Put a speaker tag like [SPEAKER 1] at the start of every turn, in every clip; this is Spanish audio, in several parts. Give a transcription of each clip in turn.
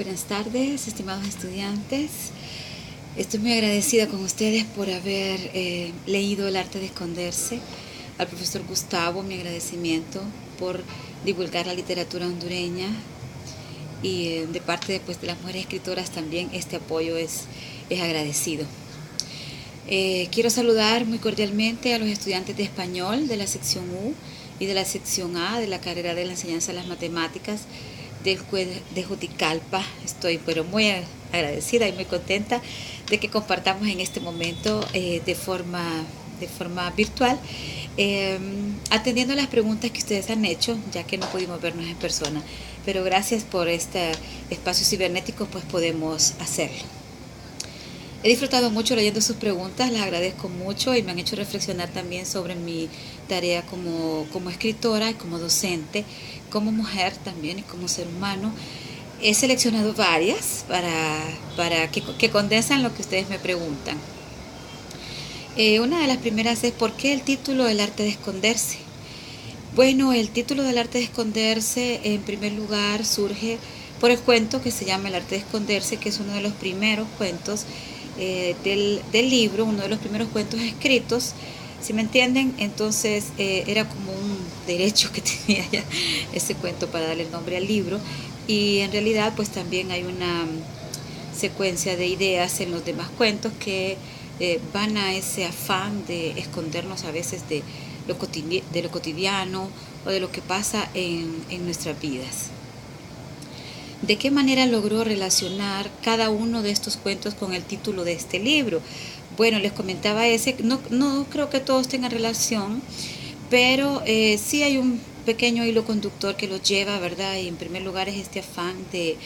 [SPEAKER 1] Buenas tardes, estimados estudiantes. Estoy muy agradecida con ustedes por haber leído El arte de esconderse. Al profesor Gustavo, mi agradecimiento por divulgar la literatura hondureña y de parte de las mujeres escritoras también este apoyo es agradecido. Quiero saludar muy cordialmente a los estudiantes de español de la sección U y de la sección A de la carrera de la enseñanza de las matemáticas del juez de Juticalpa. Estoy muy agradecida y muy contenta de que compartamos en este momento de forma virtual, atendiendo las preguntas que ustedes han hecho, ya que no pudimos vernos en persona. Pero gracias por este espacio cibernético, pues podemos hacerlo. He disfrutado mucho leyendo sus preguntas, las agradezco mucho y me han hecho reflexionar también sobre mi tarea como escritora y como docente, como mujer también y como ser humano. He seleccionado varias para que condensan lo que ustedes me preguntan. Una de las primeras es ¿por qué el título del arte de esconderse? Bueno, el título del arte de esconderse en primer lugar surge por el cuento que se llama El arte de esconderse, que es uno de los primeros cuentos del libro, uno de los primeros cuentos escritos, si me entienden. Entonces era como un derecho que tenía ya ese cuento para darle el nombre al libro, y en realidad pues también hay una secuencia de ideas en los demás cuentos que van a ese afán de escondernos a veces de lo cotidiano o de lo que pasa en nuestras vidas. ¿De qué manera logró relacionar cada uno de estos cuentos con el título de este libro? Bueno, les comentaba no creo que todos tengan relación, pero sí hay un pequeño hilo conductor que los lleva, ¿verdad? Y en primer lugar es este afán de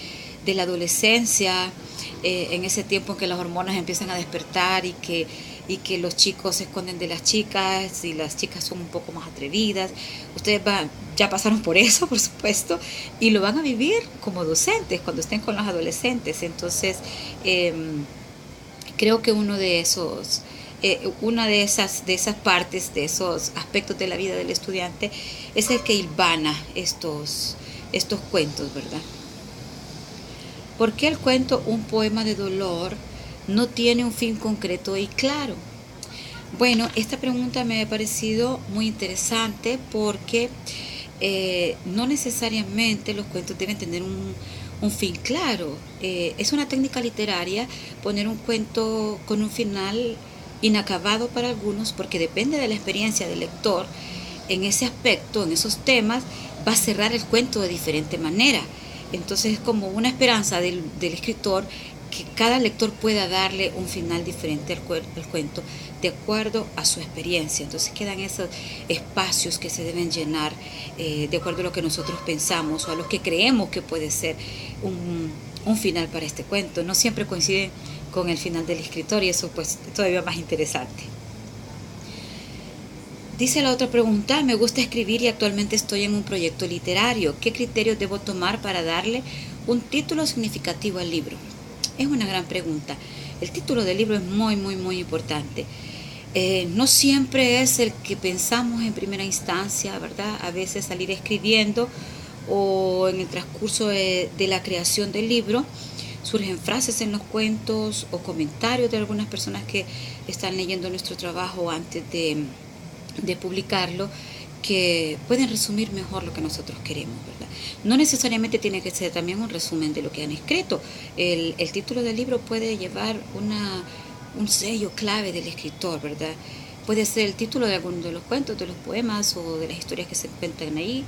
[SPEAKER 1] la adolescencia, en ese tiempo en que las hormonas empiezan a despertar y que los chicos se esconden de las chicas y las chicas son un poco más atrevidas. Ustedes ya pasaron por eso, por supuesto, y lo van a vivir como docentes cuando estén con los adolescentes. Entonces, creo que una de esas partes, de esos aspectos de la vida del estudiante, es el que hilvana estos cuentos, ¿verdad? ¿Por qué el cuento Un poema de dolor no tiene un fin concreto y claro? Bueno, esta pregunta me ha parecido muy interesante porque no necesariamente los cuentos deben tener un fin claro. Es una técnica literaria poner un cuento con un final inacabado para algunos, porque depende de la experiencia del lector en ese aspecto, en esos temas, va a cerrar el cuento de diferente manera. Entonces es como una esperanza del escritor que cada lector pueda darle un final diferente al cuento de acuerdo a su experiencia. Entonces quedan esos espacios que se deben llenar de acuerdo a lo que nosotros pensamos o a lo que creemos que puede ser un final para este cuento. No siempre coincide con el final del escritor y eso pues todavía más interesante. Dice la otra pregunta: me gusta escribir y actualmente estoy en un proyecto literario. ¿Qué criterios debo tomar para darle un título significativo al libro? Es una gran pregunta. El título del libro es muy, muy, muy importante. No siempre es el que pensamos en primera instancia, ¿verdad? A veces salir escribiendo o en el transcurso de la creación del libro surgen frases en los cuentos o comentarios de algunas personas que están leyendo nuestro trabajo antes de publicarlo, que pueden resumir mejor lo que nosotros queremos, ¿verdad? No necesariamente tiene que ser también un resumen de lo que han escrito. El título del libro puede llevar un sello clave del escritor, ¿verdad? Puede ser el título de alguno de los cuentos, de los poemas o de las historias que se encuentran ahí,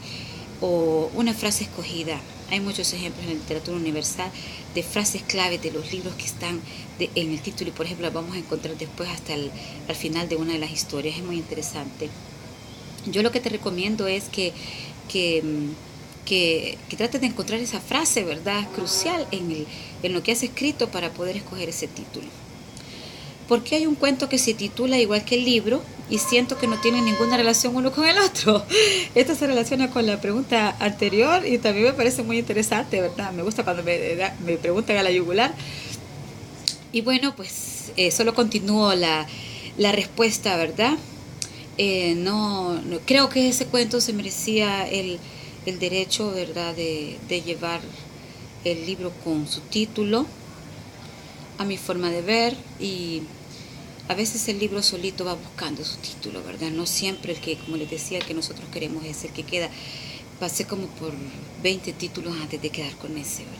[SPEAKER 1] o una frase escogida. Hay muchos ejemplos en la literatura universal de frases clave de los libros que están en el título, y por ejemplo las vamos a encontrar después hasta al final de una de las historias. Es muy interesante. Yo lo que te recomiendo es que trates de encontrar esa frase, ¿verdad?, crucial en lo que has escrito para poder escoger ese título. ¿Por qué hay un cuento que se titula igual que el libro y siento que no tiene ninguna relación uno con el otro? Esto se relaciona con la pregunta anterior y también me parece muy interesante, ¿verdad? Me gusta cuando me preguntan a la yugular. Y bueno, pues solo continúo la respuesta, ¿verdad? No creo que ese cuento se merecía el derecho, ¿verdad?, de llevar el libro con su título, a mi forma de ver, y a veces el libro solito va buscando su título, ¿verdad? No siempre el que, como les decía, el que nosotros queremos es el que queda. Pasé como por 20 títulos antes de quedar con ese, ¿verdad?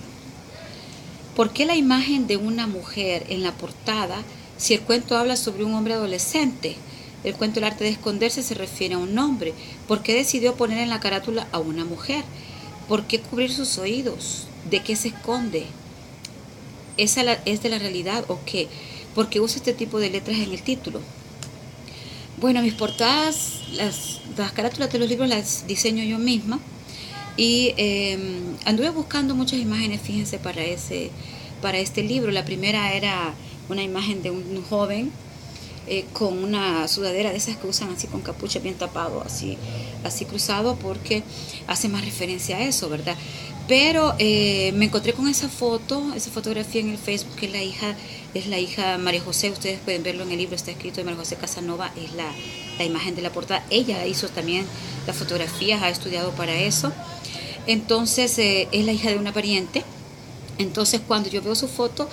[SPEAKER 1] ¿Por qué la imagen de una mujer en la portada si el cuento habla sobre un hombre adolescente? El cuento El arte de esconderse se refiere a un hombre. ¿Por qué decidió poner en la carátula a una mujer? ¿Por qué cubrir sus oídos? ¿De qué se esconde? ¿Es de la realidad o qué? ¿Por qué usa este tipo de letras en el título? Bueno, mis portadas, las carátulas de los libros las diseño yo misma. Y anduve buscando muchas imágenes, fíjense, para este libro. La primera era una imagen de un joven con una sudadera de esas que usan así con capucha bien tapado, así cruzado, porque hace más referencia a eso, ¿verdad? Pero me encontré con esa fotografía en el Facebook, que es la hija María José. Ustedes pueden verlo en el libro, está escrito, de María José Casanova, es la imagen de la portada. Ella hizo también las fotografías, ha estudiado para eso. Entonces es la hija de una pariente. Entonces cuando yo veo su foto,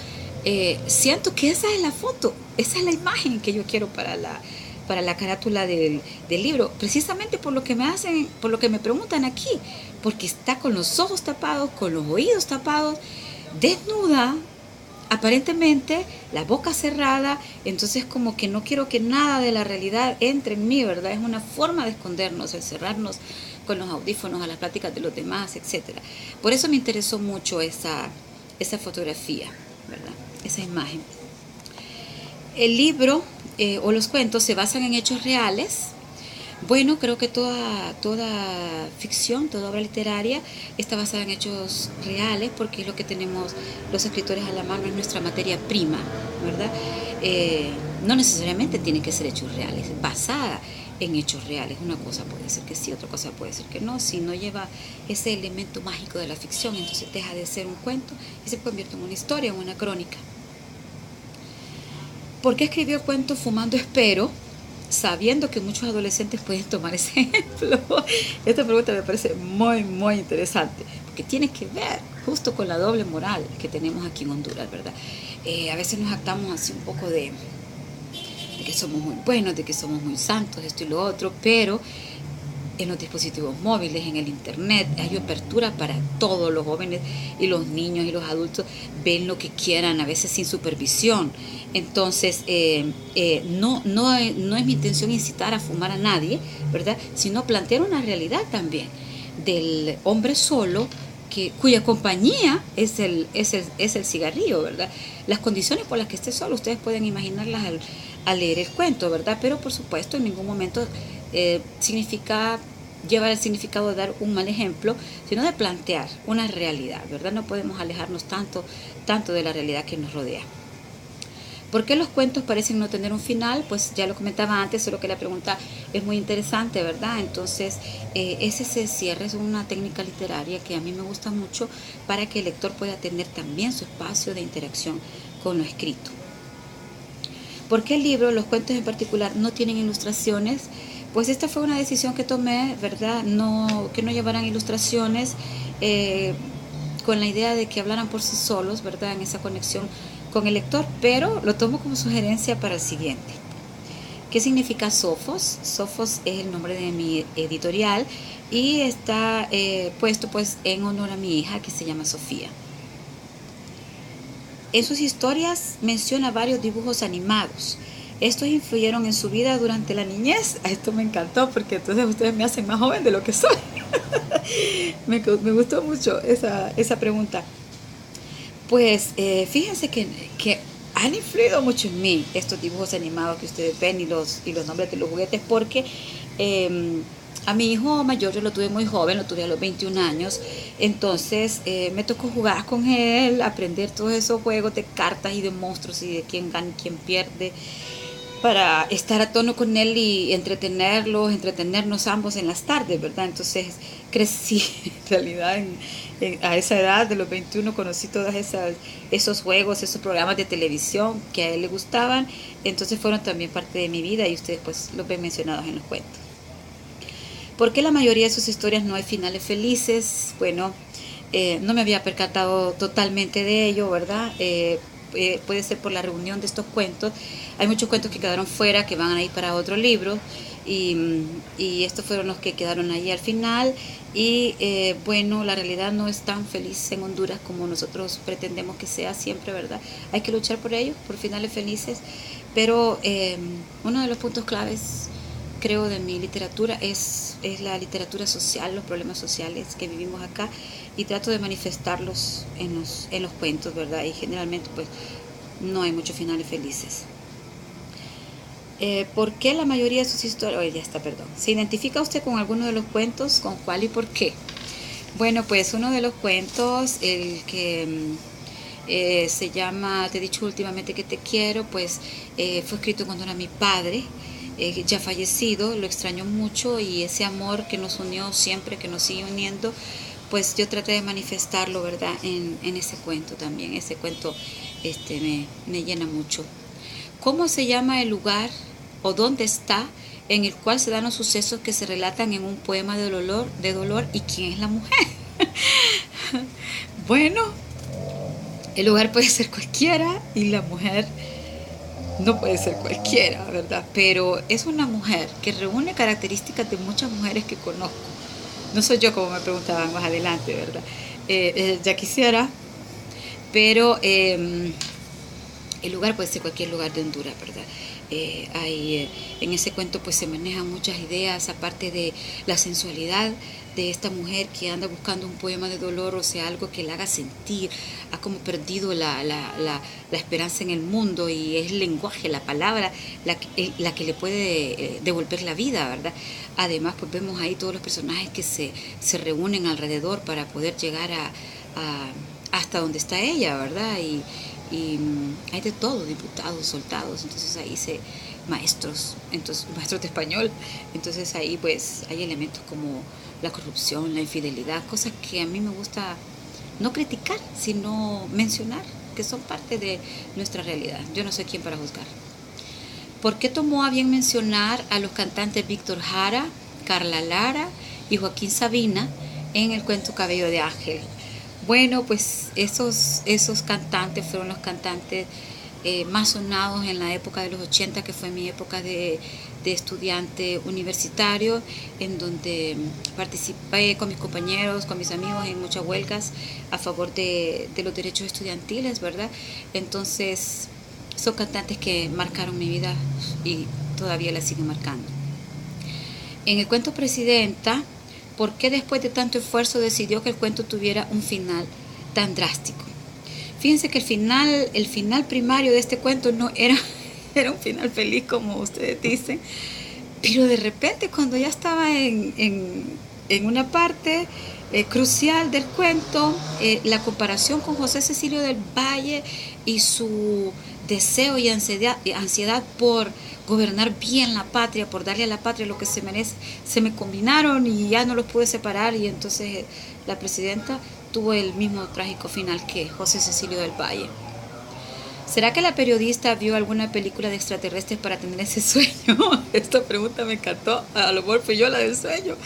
[SPEAKER 1] siento que esa es la foto, esa es la imagen que yo quiero para la carátula del libro, precisamente por lo que me preguntan aquí, porque está con los ojos tapados, con los oídos tapados, desnuda, aparentemente, la boca cerrada. Entonces como que no quiero que nada de la realidad entre en mí, ¿verdad? Es una forma de escondernos, el cerrarnos con los audífonos a las pláticas de los demás, etcétera. Por eso me interesó mucho esa fotografía, ¿verdad? Esa imagen. El libro o los cuentos se basan en hechos reales. Bueno, creo que toda ficción, toda obra literaria está basada en hechos reales, porque es lo que tenemos los escritores a la mano, es nuestra materia prima, ¿verdad? No necesariamente tienen que ser hechos reales, basada en hechos reales. Una cosa puede ser que sí, otra cosa puede ser que no. Si no lleva ese elemento mágico de la ficción, entonces deja de ser un cuento y se convierte en una historia, en una crónica. ¿Por qué escribió el cuento Fumando Espero, sabiendo que muchos adolescentes pueden tomar ese ejemplo? Esta pregunta me parece muy, muy interesante, porque tiene que ver justo con la doble moral que tenemos aquí en Honduras, ¿verdad? A veces nos actamos así un poco de que somos muy buenos, de que somos muy santos, esto y lo otro, pero en los dispositivos móviles, en el internet, hay apertura para todos. Los jóvenes y los niños y los adultos ven lo que quieran, a veces sin supervisión. Entonces, no es mi intención incitar a fumar a nadie, ¿verdad? Sino plantear una realidad también del hombre solo, cuya compañía es el cigarrillo, ¿verdad? Las condiciones por las que esté solo, ustedes pueden imaginarlas al leer el cuento, ¿verdad? Pero por supuesto en ningún momento significa llevar el significado de dar un mal ejemplo, sino de plantear una realidad, ¿verdad? No podemos alejarnos tanto de la realidad que nos rodea. ¿Por qué los cuentos parecen no tener un final? Pues ya lo comentaba antes, solo que la pregunta es muy interesante, ¿verdad? Entonces, ese cierre es una técnica literaria que a mí me gusta mucho para que el lector pueda tener también su espacio de interacción con lo escrito. ¿Por qué el libro, los cuentos en particular, no tienen ilustraciones? Pues esta fue una decisión que tomé, ¿verdad? Que no llevaran ilustraciones, con la idea de que hablaran por sí solos, ¿verdad? En esa conexión con el lector, pero lo tomo como sugerencia para el siguiente. ¿Qué significa Sofos? Sofos es el nombre de mi editorial y está puesto pues en honor a mi hija, que se llama Sofía. En sus historias menciona varios dibujos animados. Estos influyeron en su vida durante la niñez. Esto me encantó, porque entonces ustedes me hacen más joven de lo que soy. me gustó mucho esa pregunta. Pues fíjense que han influido mucho en mí estos dibujos animados que ustedes ven y los nombres de los juguetes, porque a mi hijo mayor yo lo tuve muy joven, lo tuve a los 21 años, entonces me tocó jugar con él, aprender todos esos juegos de cartas y de monstruos y de quién gana y quién pierde, para estar a tono con él y entretenernos ambos en las tardes, ¿verdad? Entonces crecí en realidad a esa edad de los 21, conocí todos esos juegos, esos programas de televisión que a él le gustaban, entonces fueron también parte de mi vida y ustedes pues los ven mencionados en los cuentos. ¿Por qué la mayoría de sus historias no hay finales felices? Bueno, No me había percatado totalmente de ello, ¿verdad? Puede ser por la reunión de estos cuentos. Hay muchos cuentos que quedaron fuera, que van a ir para otro libro, y estos fueron los que quedaron ahí al final. Y bueno, la realidad no es tan feliz en Honduras como nosotros pretendemos que sea siempre, ¿verdad? Hay que luchar por ello, por finales felices, pero uno de los puntos claves, creo, de mi literatura es la literatura social, los problemas sociales que vivimos acá, y trato de manifestarlos en los cuentos, ¿verdad? Y generalmente pues no hay muchos finales felices. ¿Por qué la mayoría de sus historias? Oh, ya está, perdón. ¿Se identifica usted con alguno de los cuentos? ¿Con cuál y por qué? Bueno, pues uno de los cuentos, el que se llama Te he dicho últimamente que te quiero, pues fue escrito cuando era mi padre, ya fallecido. Lo extraño mucho, y ese amor que nos unió siempre, que nos sigue uniendo, pues yo traté de manifestarlo, ¿verdad? En ese cuento también. Ese cuento me llena mucho. ¿Cómo se llama el lugar o dónde está en el cual se dan los sucesos que se relatan en un poema de dolor, y quién es la mujer? Bueno, el lugar puede ser cualquiera y la mujer no puede ser cualquiera, ¿verdad? Pero es una mujer que reúne características de muchas mujeres que conozco. No soy yo, como me preguntaban más adelante, ¿verdad? Ya quisiera, pero el lugar puede ser cualquier lugar de Honduras, ¿verdad? En ese cuento pues se manejan muchas ideas, aparte de la sensualidad de esta mujer que anda buscando un poema de dolor, o sea, algo que la haga sentir, ha como perdido la esperanza en el mundo, y es el lenguaje, la palabra, la que le puede devolver la vida, ¿verdad? Además, pues vemos ahí todos los personajes que se reúnen alrededor para poder llegar hasta donde está ella, ¿verdad? Y hay de todo, diputados, soldados, entonces ahí maestros, entonces maestros de español, entonces ahí pues hay elementos como la corrupción, la infidelidad, cosas que a mí me gusta no criticar, sino mencionar, que son parte de nuestra realidad. Yo no soy quien para juzgar. ¿Por qué tomó a bien mencionar a los cantantes Víctor Jara, Carla Lara y Joaquín Sabina en el cuento Cabello de Ángel? Bueno, pues esos cantantes fueron los cantantes más sonados en la época de los 80, que fue mi época de estudiante universitario, en donde participé con mis compañeros, con mis amigos en muchas huelgas a favor de los derechos estudiantiles, ¿verdad? Entonces, son cantantes que marcaron mi vida y todavía la siguen marcando. En el cuento Presidenta, ¿por qué después de tanto esfuerzo decidió que el cuento tuviera un final tan drástico? Fíjense que el final primario de este cuento no era, era un final feliz, como ustedes dicen, pero de repente, cuando ya estaba en una parte crucial del cuento, la comparación con José Cecilio del Valle y su deseo y ansiedad por gobernar bien la patria, por darle a la patria lo que se merece, se me combinaron y ya no los pude separar, y entonces la presidenta tuvo el mismo trágico final que José Cecilio del Valle. ¿Será que la periodista vio alguna película de extraterrestres para tener ese sueño? Esta pregunta me encantó. A lo mejor fui yo la del sueño.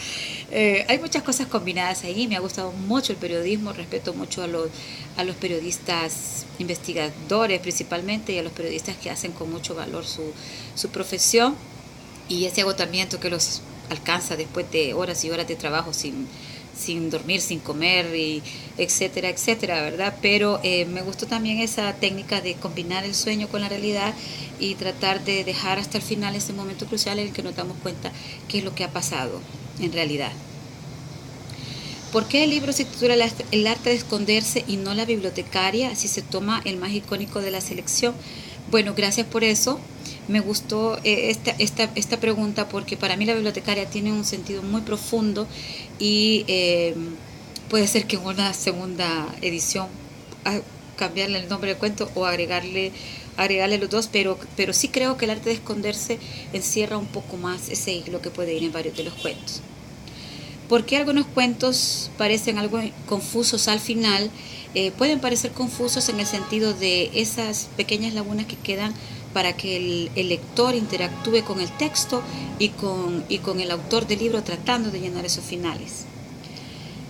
[SPEAKER 1] Hay muchas cosas combinadas ahí. Me ha gustado mucho el periodismo. Respeto mucho a los periodistas investigadores principalmente, y a los periodistas que hacen con mucho valor su profesión, y ese agotamiento que los alcanza después de horas y horas de trabajo sin dormir, sin comer, y etcétera, etcétera, ¿verdad? Pero me gustó también esa técnica de combinar el sueño con la realidad y tratar de dejar hasta el final ese momento crucial en el que nos damos cuenta qué es lo que ha pasado en realidad. ¿Por qué el libro se titula El arte de esconderse y no la bibliotecaria, si se toma el más icónico de la selección? Bueno, gracias por eso. Me gustó esta pregunta, porque para mí la bibliotecaria tiene un sentido muy profundo, y puede ser que en una segunda edición cambiarle el nombre del cuento o agregarle los dos, pero sí creo que el arte de esconderse encierra un poco más ese hilo que puede ir en varios de los cuentos. ¿Por qué algunos cuentos parecen algo confusos al final? Pueden parecer confusos en el sentido de esas pequeñas lagunas que quedan para que el lector interactúe con el texto y con el autor del libro, tratando de llenar esos finales.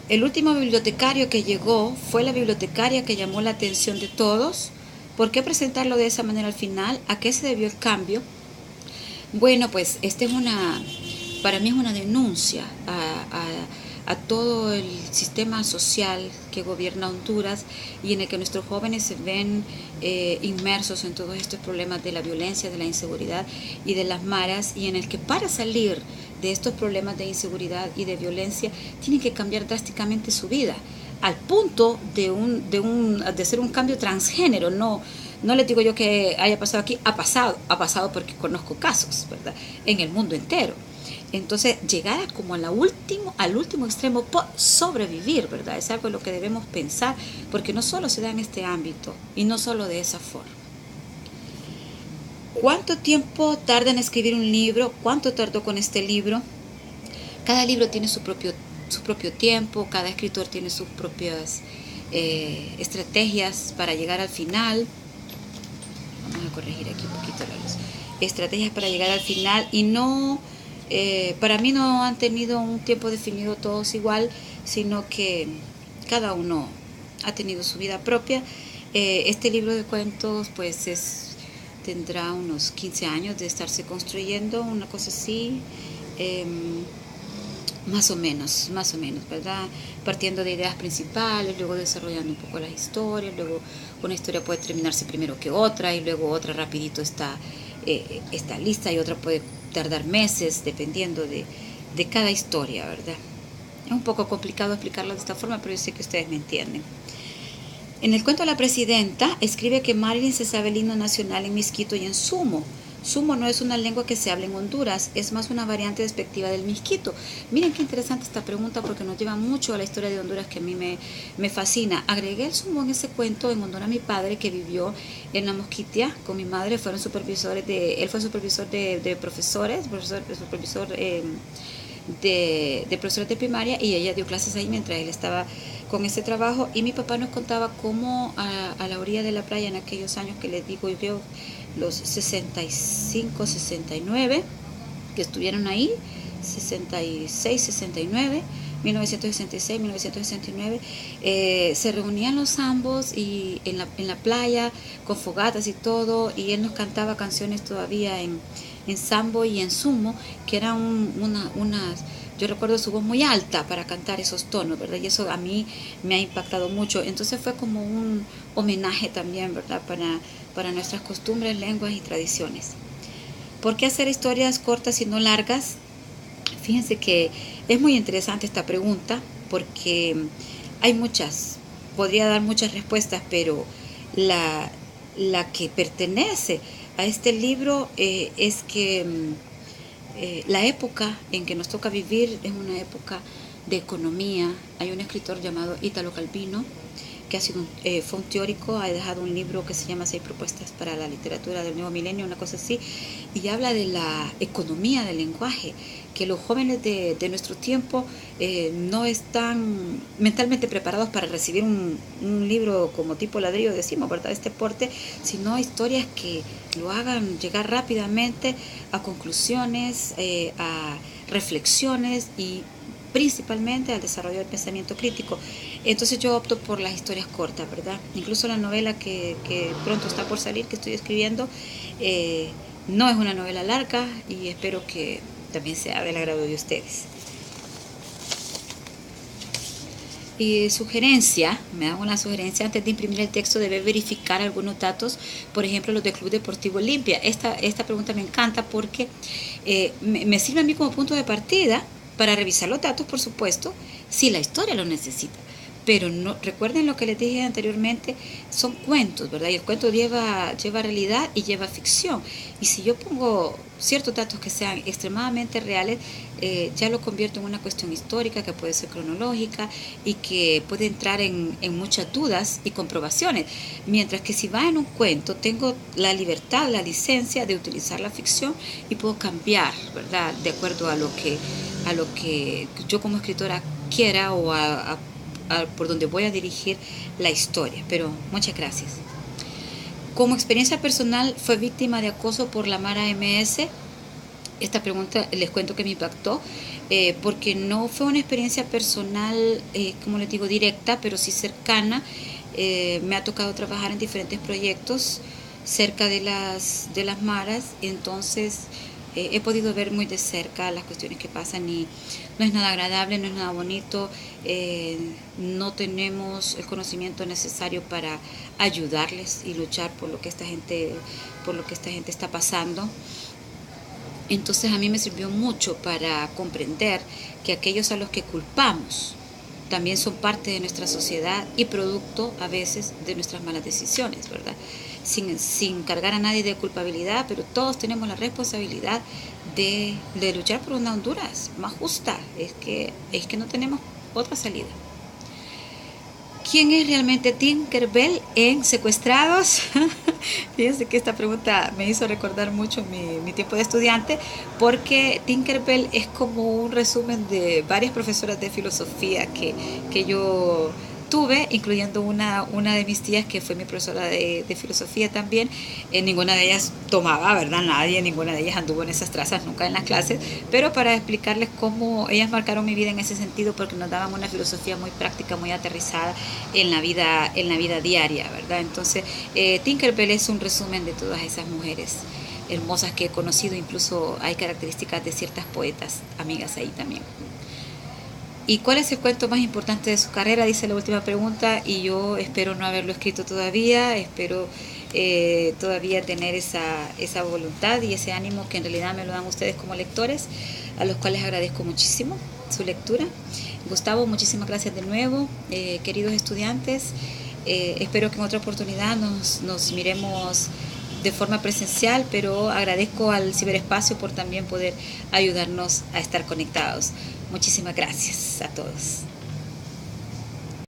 [SPEAKER 1] El último bibliotecario que llegó fue la bibliotecaria que llamó la atención de todos. ¿Por qué presentarlo de esa manera al final? ¿A qué se debió el cambio? Bueno, pues para mí es una denuncia a todo el sistema social que gobierna Honduras y en el que nuestros jóvenes se ven inmersos en todos estos problemas de la violencia, de la inseguridad y de las maras, y en el que para salir de estos problemas de inseguridad y de violencia tienen que cambiar drásticamente su vida al punto de ser un cambio transgénero. No les digo yo que haya pasado aquí, ha pasado porque conozco casos, ¿verdad? En el mundo entero. Entonces, llegar como al último extremo por sobrevivir, ¿verdad? Es algo en lo que debemos pensar, porque no solo se da en este ámbito y no solo de esa forma. ¿Cuánto tiempo tarda en escribir un libro? ¿Cuánto tardó con este libro? Cada libro tiene su propio tiempo, cada escritor tiene sus propias estrategias para llegar al final. Vamos a corregir aquí un poquito la luz. Estrategias para llegar al final y no, para mí no han tenido un tiempo definido todos igual, sino que cada uno ha tenido su vida propia. Este libro de cuentos pues tendrá unos 15 años de estarse construyendo, una cosa así. Más o menos, ¿verdad? Partiendo de ideas principales, luego desarrollando un poco las historias, luego una historia puede terminarse primero que otra y luego otra rapidito está lista y otra puede tardar meses dependiendo de cada historia, ¿verdad? Es un poco complicado explicarlo de esta forma, pero yo sé que ustedes me entienden. En el cuento La Presidenta escribe que Marilyn se sabe el himno nacional en misquito y en sumo. Sumo no es una lengua que se habla en Honduras, es más una variante despectiva del misquito. Miren qué interesante esta pregunta porque nos lleva mucho a la historia de Honduras que a mí me fascina. Agregué el sumo en ese cuento en honor a mi padre que vivió en la Mosquitia con mi madre. Él fue supervisor de profesores, supervisor de profesores de primaria, y ella dio clases ahí mientras él estaba con ese trabajo. Y mi papá nos contaba cómo a la orilla de la playa en aquellos años que les digo yo, los 65, 69, que estuvieron ahí, 66, 69, 1966, 1969, se reunían los ambos y en la playa con fogatas y todo, y él nos cantaba canciones todavía en sambo y en sumo, que eran unas... Yo recuerdo su voz muy alta para cantar esos tonos, ¿verdad? Y eso a mí me ha impactado mucho. Entonces fue como un homenaje también, ¿verdad? Para nuestras costumbres, lenguas y tradiciones. ¿Por qué hacer historias cortas y no largas? Fíjense que es muy interesante esta pregunta porque hay podría dar muchas respuestas, pero la que pertenece a este libro es que la época en que nos toca vivir es una época de economía. Hay un escritor llamado Ítalo Calvino que fue un teórico, ha dejado un libro que se llama 6 propuestas para la literatura del nuevo milenio, una cosa así, y habla de la economía del lenguaje, que los jóvenes de nuestro tiempo no están mentalmente preparados para recibir un libro como tipo ladrillo, decimos, ¿verdad?, este porte, sino historias que lo hagan llegar rápidamente a conclusiones, a reflexiones y principalmente al desarrollo del pensamiento crítico. Entonces yo opto por las historias cortas, ¿verdad? Incluso la novela que pronto está por salir, que estoy escribiendo, no es una novela larga y espero que también sea del agrado de ustedes. Y me hago una sugerencia: antes de imprimir el texto debe verificar algunos datos, por ejemplo los del Club Deportivo Olimpia. Esta pregunta me encanta porque me sirve a mí como punto de partida para revisar los datos, por supuesto, si la historia lo necesita. Pero no, recuerden lo que les dije anteriormente, son cuentos, ¿verdad? Y el cuento lleva realidad y lleva ficción. Y si yo pongo ciertos datos que sean extremadamente reales, ya lo convierto en una cuestión histórica que puede ser cronológica y que puede entrar en muchas dudas y comprobaciones. Mientras que si va en un cuento, tengo la libertad, la licencia de utilizar la ficción y puedo cambiar, ¿verdad?, de acuerdo a lo que yo como escritora quiera o por donde voy a dirigir la historia. Pero muchas gracias. Como experiencia personal, fue víctima de acoso por la Mara MS. Esta pregunta les cuento que me impactó porque no fue una experiencia personal, como les digo, directa, pero sí cercana. Me ha tocado trabajar en diferentes proyectos cerca de las maras, entonces he podido ver muy de cerca las cuestiones que pasan y no es nada agradable, no es nada bonito, no tenemos el conocimiento necesario para ayudarles y luchar por lo que esta gente está pasando. Entonces a mí me sirvió mucho para comprender que aquellos a los que culpamos también son parte de nuestra sociedad y producto a veces de nuestras malas decisiones, ¿verdad? Sin cargar a nadie de culpabilidad, pero todos tenemos la responsabilidad de luchar por una Honduras más justa. Es que no tenemos otra salida. ¿Quién es realmente Tinkerbell en Secuestrados? Fíjense que esta pregunta me hizo recordar mucho mi tiempo de estudiante, porque Tinkerbell es como un resumen de varias profesoras de filosofía que yo tuve, incluyendo una de mis tías que fue mi profesora de filosofía también. Ninguna de ellas tomaba, ¿verdad? Nadie, ninguna de ellas anduvo en esas trazas nunca en las clases, pero para explicarles cómo ellas marcaron mi vida en ese sentido, porque nos daban una filosofía muy práctica, muy aterrizada en la vida diaria, ¿verdad? Entonces, Tinkerbell es un resumen de todas esas mujeres hermosas que he conocido, incluso hay características de ciertas poetas, amigas ahí también. ¿Y cuál es el cuento más importante de su carrera? Dice la última pregunta, y yo espero no haberlo escrito todavía, espero todavía tener esa voluntad y ese ánimo que en realidad me lo dan ustedes como lectores, a los cuales agradezco muchísimo su lectura. Gustavo, muchísimas gracias de nuevo, queridos estudiantes. Espero que en otra oportunidad nos miremos de forma presencial, pero agradezco al ciberespacio por también poder ayudarnos a estar conectados. Muchísimas gracias a todos.